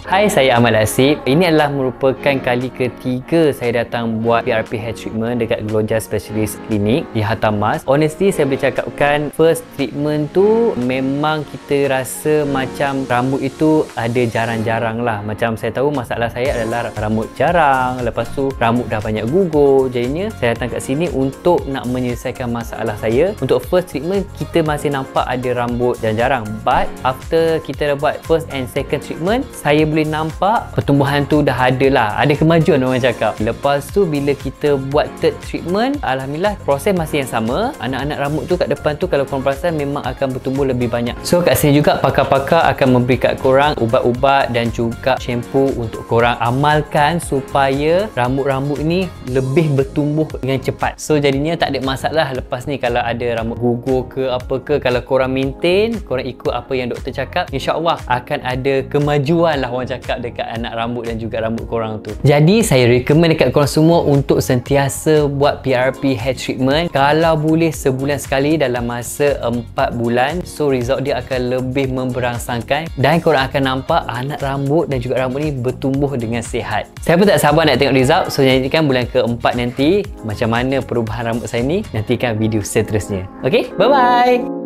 Hai, saya Ahmad Asif. Ini adalah merupakan kali ketiga saya datang buat PRP hair treatment dekat Gloja Specialist Clinic di Hatamas. Honestly, saya boleh cakapkan first treatment tu memang kita rasa macam rambut itu ada jarang-jarang lah. Macam saya tahu masalah saya adalah rambut jarang, lepas tu rambut dah banyak gugur. Jadinya saya datang kat sini untuk nak menyelesaikan masalah saya. Untuk first treatment kita masih nampak ada rambut jarang-jarang, but after kita dah buat first and second treatment, saya boleh nampak pertumbuhan tu dah ada lah, ada kemajuan orang cakap. Lepas tu bila kita buat third treatment, alhamdulillah proses masih yang sama. Anak-anak rambut tu kat depan tu kalau korang perasan memang akan bertumbuh lebih banyak. So kat sini juga pakar-pakar akan memberi kat korang ubat-ubat dan juga shampoo untuk korang amalkan supaya rambut-rambut ni lebih bertumbuh dengan cepat. So jadinya tak ada masalah lepas ni kalau ada rambut gugur ke apa ke, kalau korang maintain, korang ikut apa yang doktor cakap, insya-Allah akan ada kemajuan lah orang cakap dekat anak rambut dan juga rambut korang tu. Jadi saya recommend dekat korang semua untuk sentiasa buat PRP hair treatment. Kalau boleh sebulan sekali dalam masa 4 bulan, so result dia akan lebih memberangsangkan dan korang akan nampak anak rambut dan juga rambut ni bertumbuh dengan sihat. Saya pun tak sabar nak tengok result, so nantikan bulan ke-4 nanti macam mana perubahan rambut saya ni. Nantikan video seterusnya. Okay, bye bye.